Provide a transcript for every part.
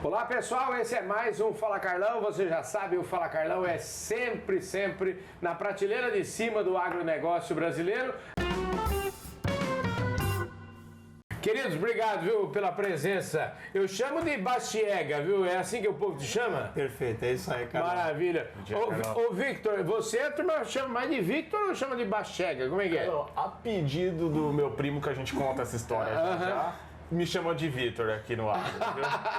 Olá pessoal, esse é mais um Fala Carlão. Você já sabe, o Fala Carlão é sempre na prateleira de cima do agronegócio brasileiro. Queridos, obrigado, viu, pela presença. Eu chamo de Bastiega, viu? É assim que o povo te chama? Perfeito, é isso aí, cara. Maravilha. Ô, Victor, você a turma chama mais de Victor ou chama de Bastiega? Como é que é? A pedido do meu primo que a gente conta essa história já me chamou de Victor aqui no ar.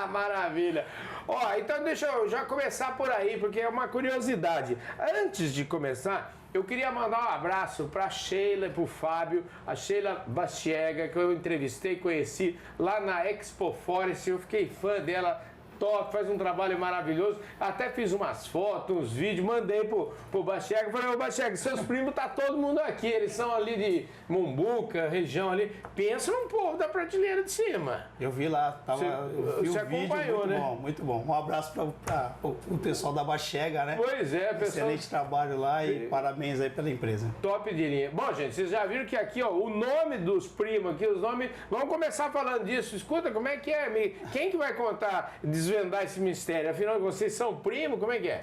Maravilha. Ó, então deixa eu já começar por aí, porque é uma curiosidade. Antes de começar, eu queria mandar um abraço para a Sheila e para o Fábio, a Sheila Bastiega, que eu entrevistei, conheci lá na Expo Forest, eu fiquei fã dela. Top, faz um trabalho maravilhoso. Até fiz umas fotos, uns vídeos, mandei pro Bastiega. Falei, ô Bastiega, seus primos tá todo mundo aqui. Eles são ali de Mumbuca, região ali. Pensa num povo da prateleira de cima. Eu vi lá, você acompanhou, vídeo, né? Muito bom. Um abraço para o pessoal da Bastiega, né? Pois é, pessoal. Excelente trabalho lá e parabéns aí pela empresa. Top de linha. Bom, gente, vocês já viram que aqui, ó, o nome dos primos aqui, os nomes. Vamos começar falando disso. Escuta, como é que é? Quem que vai contar, desvendar esse mistério? Afinal, vocês são primos? Como é que é?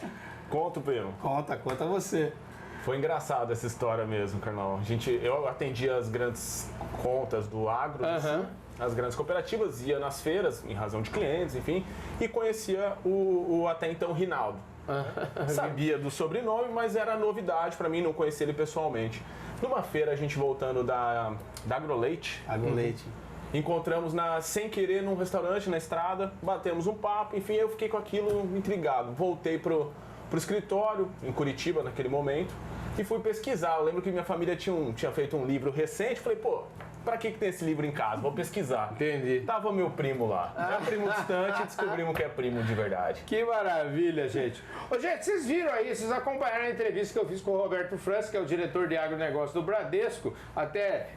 Conta, primo. Conta você. Foi engraçado essa história mesmo, Carnal. Eu atendi as grandes contas do agro, as grandes cooperativas, ia nas feiras, em razão de clientes, enfim, e conhecia o até então Rinaldo. Sabia do sobrenome, mas era novidade para mim não conhecer ele pessoalmente. Numa feira, a gente voltando da Agroleite. Encontramos sem querer num restaurante na estrada, batemos um papo, enfim, eu fiquei com aquilo intrigado. Voltei pro escritório em Curitiba naquele momento e fui pesquisar. Eu lembro que minha família tinha feito um livro recente, falei, pô, pra que tem esse livro em casa? Vou pesquisar. Entendi. Tava meu primo lá. Era primo distante e descobrimos que é primo de verdade. Que maravilha, gente. Ô, gente, vocês viram aí, vocês acompanharam a entrevista que eu fiz com o Roberto França, que é o diretor de agronegócio do Bradesco. Até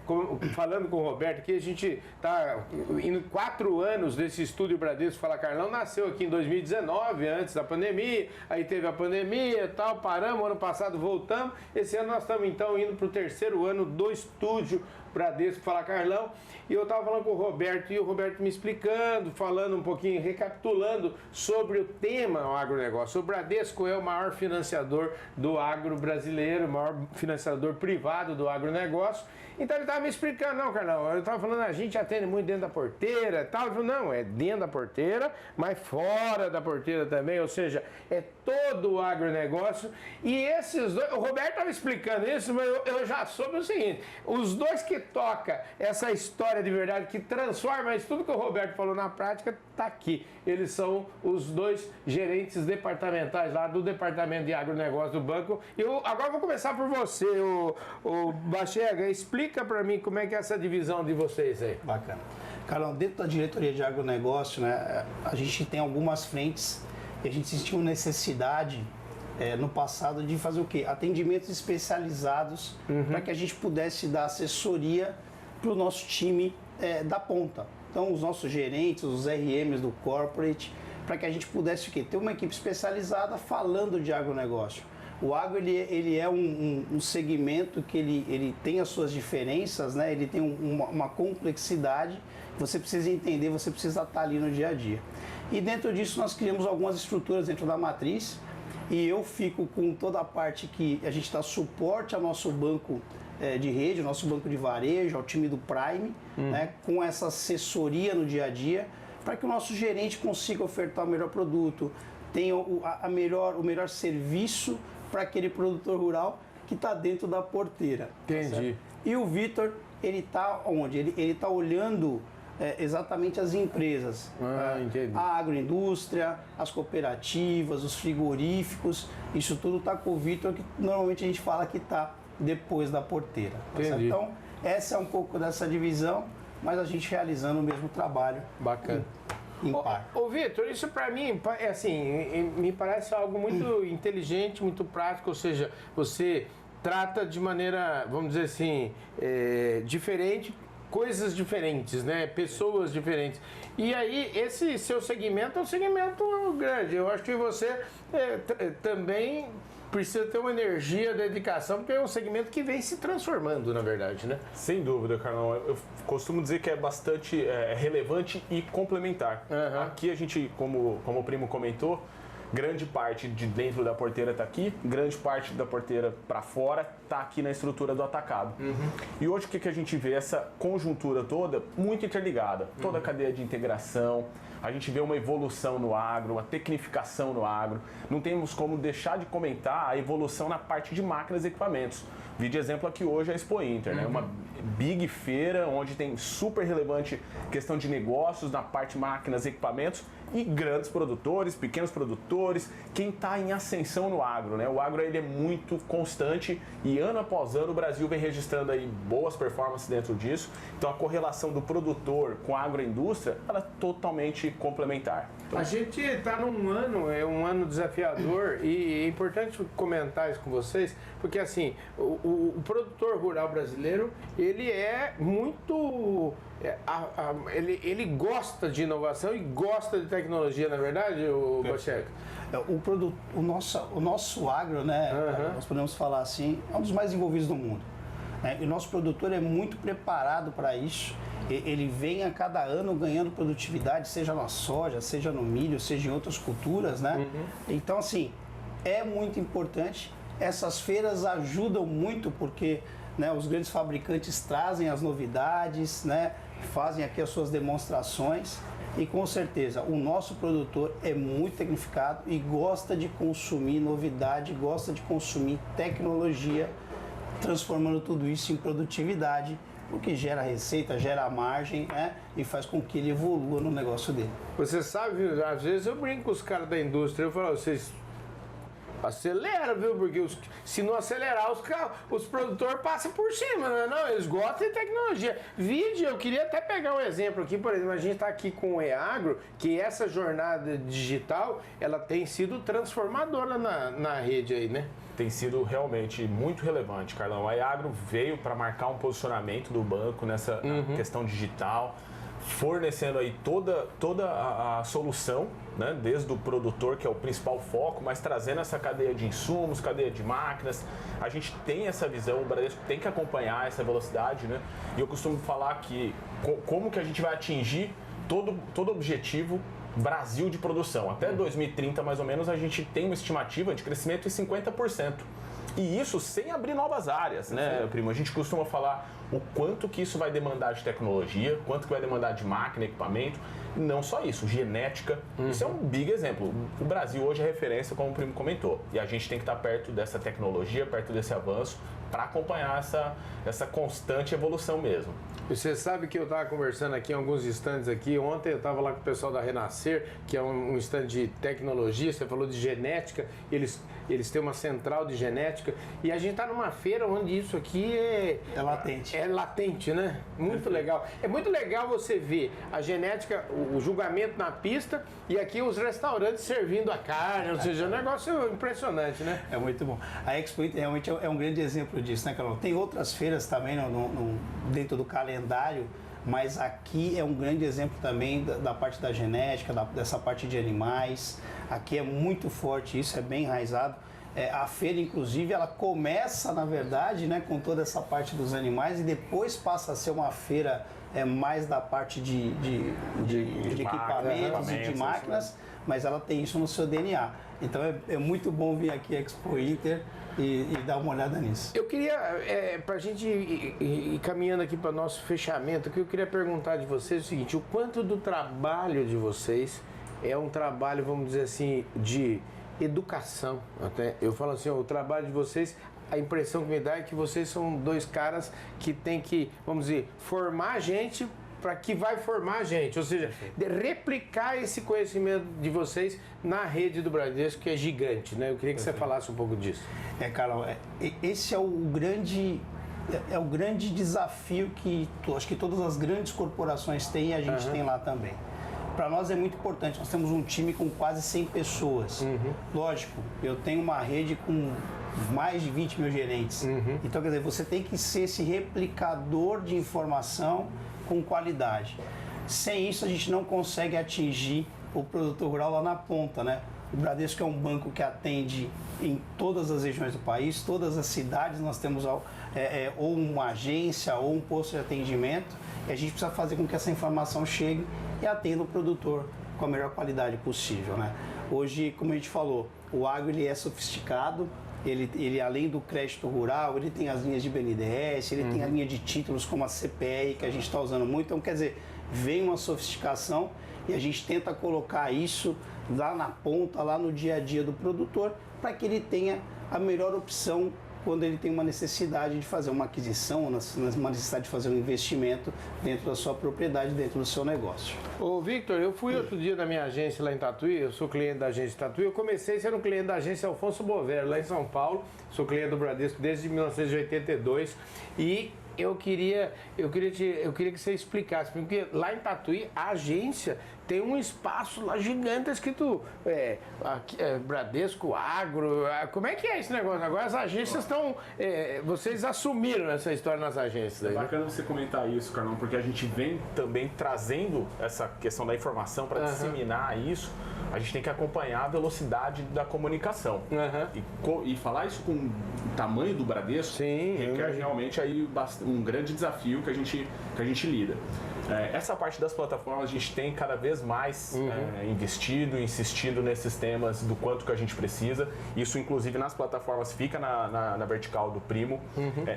falando com o Roberto aqui, a gente tá indo 4 anos desse estúdio Bradesco Fala Carlão. Nasceu aqui em 2019, antes da pandemia. Aí teve a pandemia e tal, paramos. Ano passado voltamos. Esse ano nós estamos então indo pro 3º ano do estúdio Bradesco Fala Carlão, e eu estava falando com o Roberto, e o Roberto me explicando, falando um pouquinho, recapitulando sobre o tema o agronegócio. O Bradesco é o maior financiador do agro brasileiro, o maior financiador privado do agronegócio. Então ele estava me explicando, não, Carlão, eu estava falando, a gente atende muito dentro da porteira e tal. Ele falou, não, é dentro da porteira, mas fora da porteira também, ou seja, é todo o agronegócio. E esses dois, o Roberto estava explicando isso, mas eu já soube o seguinte, os dois que toca essa história de verdade, que transforma isso tudo que o Roberto falou na prática, tá aqui. Eles são os dois gerentes departamentais lá do departamento de agronegócio do banco. Agora vou começar por você, o Bastiega, explica para mim como é que é essa divisão de vocês aí. Bacana. Carlão, dentro da diretoria de agronegócio, né, a gente tem algumas frentes e a gente sentiu necessidade no passado de fazer o quê? Atendimentos especializados para que a gente pudesse dar assessoria para o nosso time da ponta. Então, os nossos gerentes, os RMs do corporate, para que a gente pudesse o quê? Ter uma equipe especializada falando de agronegócio. O agro ele é um segmento que ele tem as suas diferenças, né? Ele tem uma complexidade, você precisa entender, você precisa estar ali no dia a dia. E dentro disso nós criamos algumas estruturas dentro da matriz, e eu fico com toda a parte que a gente dá suporte ao nosso banco de rede, ao nosso banco de varejo, ao time do Prime, né, com essa assessoria no dia a dia, para que o nosso gerente consiga ofertar o melhor produto, tenha o melhor serviço para aquele produtor rural que está dentro da porteira. Entendi. Certo? E o Victor, ele está onde? Ele está olhando exatamente as empresas, a agroindústria, as cooperativas, os frigoríficos, isso tudo está com o Victor, que normalmente a gente fala que está depois da porteira. Então, essa é um pouco dessa divisão, mas a gente realizando o mesmo trabalho. Bacana. Em par. Ô Victor, isso para mim é assim, me parece algo muito inteligente, muito prático, ou seja, você trata de maneira, vamos dizer assim, diferente, coisas diferentes, né? Pessoas diferentes. E aí, esse seu segmento é um segmento grande. Eu acho que você também precisa ter uma energia, dedicação, porque é um segmento que vem se transformando, na verdade, né? Sem dúvida, Carlão. Eu costumo dizer que é bastante relevante e complementar. Aqui a gente, como o primo comentou, grande parte de dentro da porteira está aqui, grande parte da porteira para fora está aqui na estrutura do atacado. E hoje o que a gente vê? Essa conjuntura toda muito interligada, toda a cadeia de integração. A gente vê uma evolução no agro, uma tecnificação no agro. Não temos como deixar de comentar a evolução na parte de máquinas e equipamentos. Vi de exemplo aqui hoje a Expo Inter, né? Uma big feira onde tem super relevante questão de negócios na parte de máquinas e equipamentos e grandes produtores, pequenos produtores, quem está em ascensão no agro, né? O agro ele é muito constante e ano após ano o Brasil vem registrando aí boas performances dentro disso. Então a correlação do produtor com a agroindústria ela é totalmente complementar. A gente está num ano, é um ano desafiador e é importante comentar isso com vocês, porque assim, o produtor rural brasileiro, ele é muito... Ele gosta de inovação e gosta de tecnologia, na verdade, o Pacheco? O nosso agro, né, nós podemos falar assim, é um dos mais envolvidos do mundo. E o nosso produtor é muito preparado para isso. Ele vem a cada ano ganhando produtividade, seja na soja, seja no milho, seja em outras culturas, né? Então, assim, é muito importante. Essas feiras ajudam muito porque, né, os grandes fabricantes trazem as novidades, né, fazem aqui as suas demonstrações e com certeza o nosso produtor é muito tecnificado e gosta de consumir novidade, gosta de consumir tecnologia, transformando tudo isso em produtividade, o que gera receita, gera margem, né, e faz com que ele evolua no negócio dele. Você sabe, às vezes eu brinco com os caras da indústria, eu falo, vocês acelera, viu? Porque se não acelerar, os produtores passam por cima, não? Eles gostam de tecnologia. Vídeo, eu queria até pegar um exemplo aqui, por exemplo, a gente está aqui com o EAGRO, que essa jornada digital, ela tem sido transformadora na rede aí, né? Tem sido realmente muito relevante, Carlão. A EAGRO veio para marcar um posicionamento do banco nessa questão digital, fornecendo aí toda a solução, né, desde o produtor, que é o principal foco, mas trazendo essa cadeia de insumos, cadeia de máquinas. A gente tem essa visão, o Bradesco tem que acompanhar essa velocidade, né? E eu costumo falar que como que a gente vai atingir todo objetivo Brasil de produção. Até 2030, mais ou menos, a gente tem uma estimativa de crescimento de 50%. E isso sem abrir novas áreas, né, primo? A gente costuma falar o quanto que isso vai demandar de tecnologia, quanto que vai demandar de máquina, equipamento. E não só isso, genética. Isso é um big exemplo. O Brasil hoje é referência, como o primo comentou. E a gente tem que estar perto dessa tecnologia, perto desse avanço, para acompanhar essa constante evolução mesmo. Você sabe que eu estava conversando aqui em alguns stands aqui. Ontem eu estava lá com o pessoal da Renascer, que é um stand de tecnologia. Você falou de genética. Eles têm uma central de genética. E a gente está numa feira onde isso aqui é latente. É latente, né? Muito legal. É muito legal você ver a genética, o julgamento na pista e aqui os restaurantes servindo a carne. Ou seja, é um negócio impressionante, né? É muito bom. A Expo realmente é um grande exemplo disso, né, Carol? Tem outras feiras também dentro do calendário, mas aqui é um grande exemplo também da parte da genética, dessa parte de animais. Aqui é muito forte isso, é bem enraizado. A feira, inclusive, ela começa, na verdade, né, com toda essa parte dos animais e depois passa a ser uma feira mais da parte de equipamentos e de máquinas, mas ela tem isso no seu DNA. Então é muito bom vir aqui à Expo Inter e dar uma olhada nisso. Eu queria, para a gente ir caminhando aqui para o nosso fechamento, que eu queria perguntar de vocês o seguinte: o quanto do trabalho de vocês é um trabalho, vamos dizer assim, de educação? Até eu falo assim, o trabalho de vocês, a impressão que me dá é que vocês são dois caras que tem que, vamos dizer, formar a gente para que vai formar a gente, ou seja, replicar esse conhecimento de vocês na rede do Bradesco, que é gigante, né? Eu queria que você falasse um pouco disso. Carol, esse é o grande desafio que acho que todas as grandes corporações têm e a gente tem lá também. Para nós é muito importante, nós temos um time com quase 100 pessoas. Lógico, eu tenho uma rede com mais de 20 mil gerentes. Então, quer dizer, você tem que ser esse replicador de informação com qualidade. Sem isso, a gente não consegue atingir o produtor rural lá na ponta, né? O Bradesco é um banco que atende em todas as regiões do país, todas as cidades nós temos ou uma agência ou um posto de atendimento, e a gente precisa fazer com que essa informação chegue e atenda o produtor com a melhor qualidade possível, né? Hoje, como a gente falou, o agro ele é sofisticado, ele além do crédito rural, ele tem as linhas de BNDES, ele tem a linha de títulos como a CPR, que a gente está usando muito, então quer dizer, vem uma sofisticação e a gente tenta colocar isso lá na ponta, lá no dia a dia do produtor, para que ele tenha a melhor opção quando ele tem uma necessidade de fazer uma aquisição, uma necessidade de fazer um investimento dentro da sua propriedade, dentro do seu negócio. Ô Victor, eu fui outro dia na minha agência lá em Tatuí, eu sou cliente da agência Tatuí, eu comecei sendo cliente da agência Alfonso Bovero, lá em São Paulo, sou cliente do Bradesco desde 1982 e eu queria que você explicasse, porque lá em Tatuí a agência tem um espaço lá gigante escrito Bradesco Agro. Como é que é esse negócio? Agora as agências estão. Vocês assumiram essa história nas agências. É aí, bacana você comentar isso, Carlão, porque a gente vem também trazendo essa questão da informação para disseminar isso. A gente tem que acompanhar a velocidade da comunicação. E falar isso com o tamanho do Bradesco requer realmente aí um grande desafio que a gente lida. Essa parte das plataformas a gente tem cada vez mais investido, insistindo nesses temas do quanto que a gente precisa. Isso, inclusive, nas plataformas fica na vertical do Primo.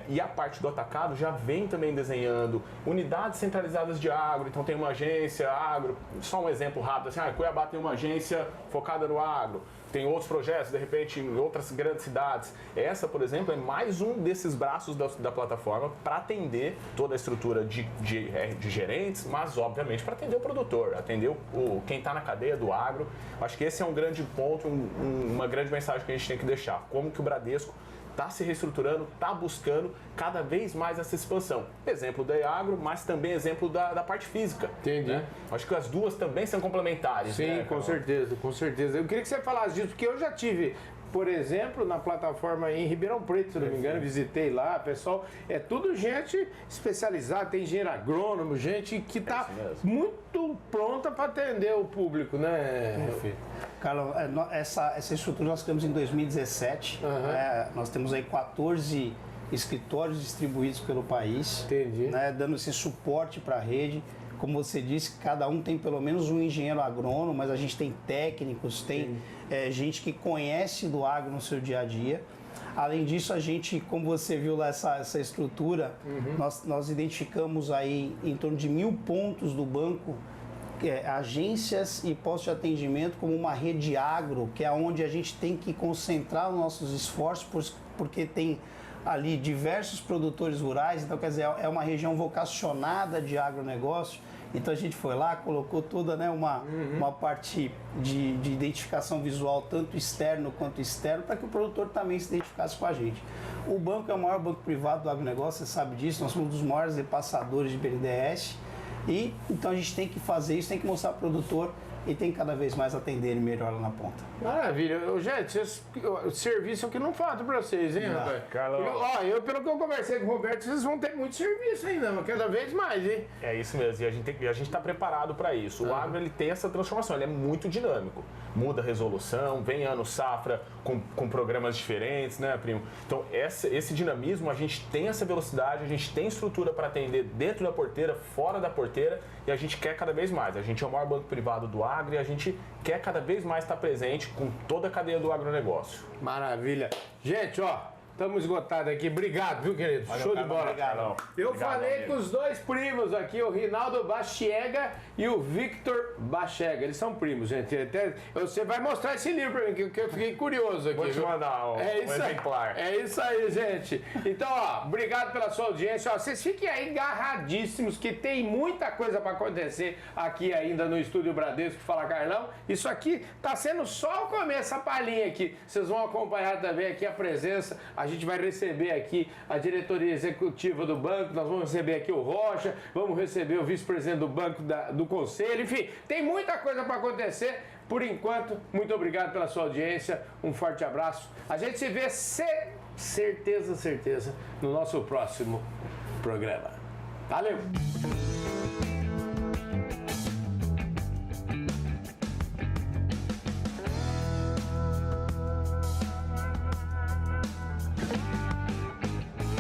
E a parte do atacado já vem também desenhando unidades centralizadas de agro. Então tem uma agência agro, só um exemplo rápido, assim, Cuiabá tem uma agência focada no agro. Tem outros projetos, de repente, em outras grandes cidades. Essa, por exemplo, é mais um desses braços da plataforma para atender toda a estrutura de gerentes, mas, obviamente, para atender o produtor, atender quem está na cadeia do agro. Acho que esse é um grande ponto, uma grande mensagem que a gente tem que deixar. Como que o Bradesco está se reestruturando, está buscando cada vez mais essa expansão. Exemplo da agro, mas também exemplo da parte física. Entendi. Né? Acho que as duas também são complementares. Sim, né, com certeza, com certeza. Eu queria que você falasse disso, porque eu já tive, por exemplo, na plataforma em Ribeirão Preto, se não me engano, visitei lá, pessoal, é tudo gente especializada, tem engenheiro agrônomo, gente que está muito pronta para atender o público, né, Rafi? Carlos, essa estrutura nós criamos em 2017, nós temos aí 14 escritórios distribuídos pelo país, né, dando esse suporte para a rede. Como você disse, cada um tem pelo menos um engenheiro agrônomo, mas a gente tem técnicos, tem gente que conhece do agro no seu dia a dia. Além disso, a gente, como você viu lá essa estrutura, nós identificamos aí em torno de 1.000 pontos do banco, agências e postos de atendimento como uma rede agro, que é onde a gente tem que concentrar os nossos esforços, porque tem ali diversos produtores rurais, então quer dizer, é uma região vocacionada de agronegócio. Então a gente foi lá, colocou toda uma parte de identificação visual, tanto externo quanto externo, para que o produtor também se identificasse com a gente. O banco é o maior banco privado do agronegócio, você sabe disso, nós somos um dos maiores repassadores de BNDES, e então a gente tem que fazer isso, tem que mostrar para o produtor e tem que cada vez mais atender ele melhor lá na ponta. Maravilha. Gente, o serviço é o que não falta para vocês, hein, rapaz? Pelo que eu conversei com o Roberto, vocês vão ter muito serviço ainda, mas cada vez mais, hein? É isso mesmo, e a gente está preparado para isso. O agro ele tem essa transformação, ele é muito dinâmico. Muda a resolução, vem ano safra com programas diferentes, né, Primo? Então, esse dinamismo, a gente tem essa velocidade, a gente tem estrutura para atender dentro da porteira, fora da porteira, e a gente quer cada vez mais. A gente é o maior banco privado do agro e a gente quer cada vez mais estar presente com toda a cadeia do agronegócio. Maravilha. Gente, estamos esgotados aqui. Obrigado, viu, querido? Valeu, show de bola. Obrigado. Eu falei com os dois primos aqui, o Rinaldo Bachega e o Victor Bachega. Eles são primos, gente. Você vai mostrar esse livro pra mim, que eu fiquei curioso aqui. Vou te mandar um exemplar. É isso aí, gente. Então, obrigado pela sua audiência. Vocês fiquem aí agarradíssimos, que tem muita coisa para acontecer aqui ainda no Estúdio Bradesco. Fala, Carlão. Isso aqui tá sendo só o começo, a palhinha aqui. Vocês vão acompanhar também aqui a presença. A gente vai receber aqui a diretoria executiva do banco, nós vamos receber aqui o Rocha, vamos receber o vice-presidente do banco, do conselho, enfim, tem muita coisa para acontecer. Por enquanto, muito obrigado pela sua audiência, um forte abraço. A gente se vê, certeza, no nosso próximo programa. Valeu!